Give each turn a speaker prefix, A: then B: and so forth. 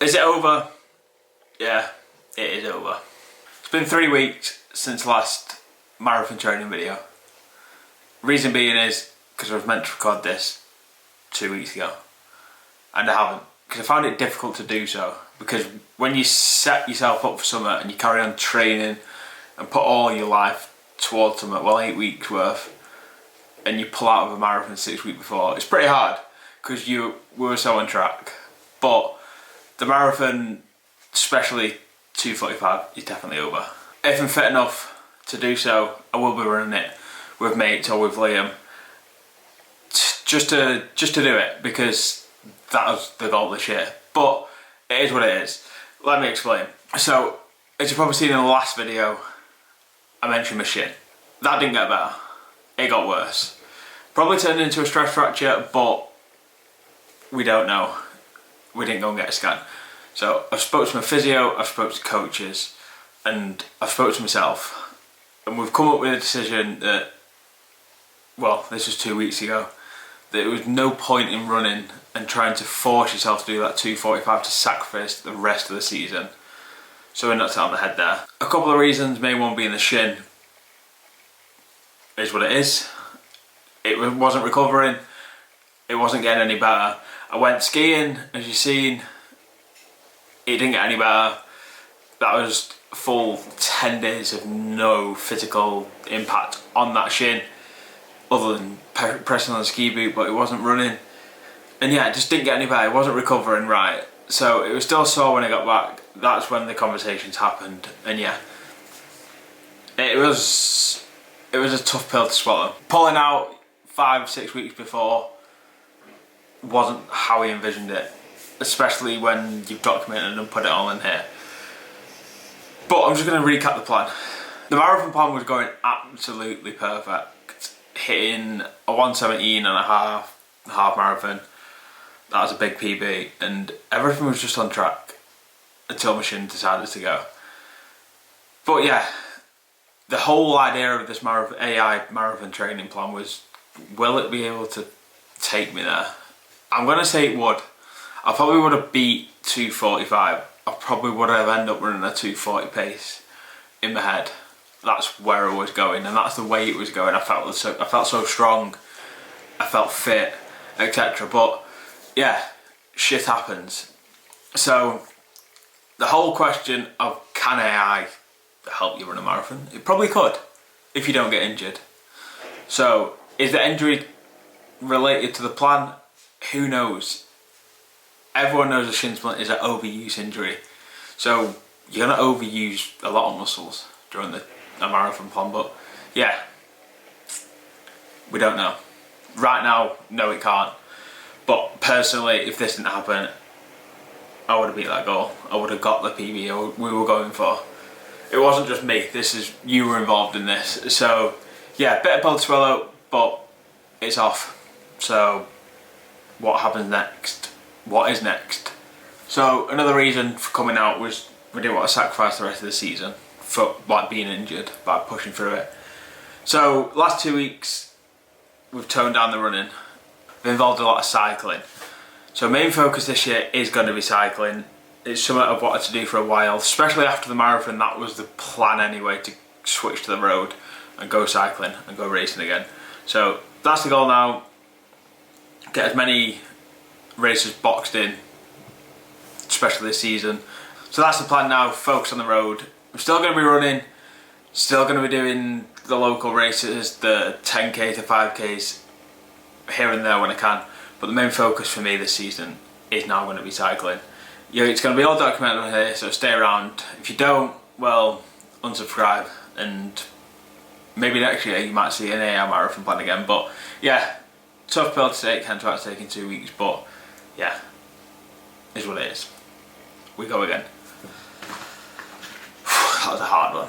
A: Is it over? Yeah, it is over. It's been 3 weeks since last marathon training video. Reason being is because I was meant to record this 2 weeks ago and I haven't, because I found it difficult to do so, because when you set yourself up for something and you carry on training and put all your life towards something, well, 8 weeks worth, and you pull out of a marathon 6 weeks before, it's pretty hard because we were so on track. But the marathon, especially 2:45, is definitely over. If I'm fit enough to do so, I will be running it with mates or with Liam, just to do it, because that was the goal this year. But it is what it is. Let me explain. So, as you've probably seen in the last video, I mentioned my shin. That didn't get better. It got worse. Probably turned into a stress fracture, but we don't know. We didn't go and get a scan. So I've spoke to my physio, I've spoke to coaches, and I've spoke to myself. And we've come up with a decision that, well, this was 2 weeks ago, that there was no point in running and trying to force yourself to do that 2:45 to sacrifice the rest of the season. So we're not on the head there. A couple of reasons, main one being the shin. Is what it is. It wasn't recovering, it wasn't getting any better. I went skiing, as you've seen, it didn't get any better. That was a full 10 days of no physical impact on that shin, other than pressing on the ski boot, but it wasn't running. And yeah, it just didn't get any better, it wasn't recovering right. So it was still sore when I got back. That's when the conversations happened, and yeah, it was a tough pill to swallow. Pulling out 5-6 weeks before wasn't how we envisioned it, especially when you've documented and put it all in here. But I'm just going to recap the plan. The marathon plan was going absolutely perfect, hitting a 1:17.5 half marathon. That was a big PB, and everything was just on track until my shin decided to go. But yeah, the whole idea of this AI marathon training plan was, will it be able to take me there? I'm going to say it would. I probably would have beat 2:45. I probably would have ended up running a 2:40 pace in my head. That's where I was going, and that's the way it was going. I felt so strong. I felt fit, etc. But yeah, shit happens. So the whole question of, can AI help you run a marathon? It probably could, if you don't get injured. So is the injury related to the plan? Who knows? Everyone knows a shin splint is an overuse injury. So you're going to overuse a lot of muscles during a marathon plan. But yeah, we don't know. Right now, no, it can't. But personally, if this didn't happen, I would have beat that goal. I would have got the PB we were going for. It wasn't just me. You were involved in this. So yeah, bit of pill to swallow, but it's off. So what happens next? What is next? So another reason for coming out was we didn't want to sacrifice the rest of the season for like being injured by pushing through it. So last 2 weeks we've toned down the running. We've involved a lot of cycling. So main focus this year is going to be cycling. It's something I've wanted to do for a while, especially after the marathon. That was the plan anyway, to switch to the road and go cycling and go racing again. So that's the goal now. Get as many races boxed in, especially this season. So that's the plan now, focus on the road. I'm still going to be running, still going to be doing the local races, the 10k to 5ks here and there when I can. But the main focus for me this season is now going to be cycling. Yeah, it's going to be all documented on here, so stay around. If you don't, well, unsubscribe, and maybe next year you might see an AI marathon plan again. But yeah, tough pill to take, hence why it's taking 2 weeks, but yeah, is what it is. We go again. That was a hard one.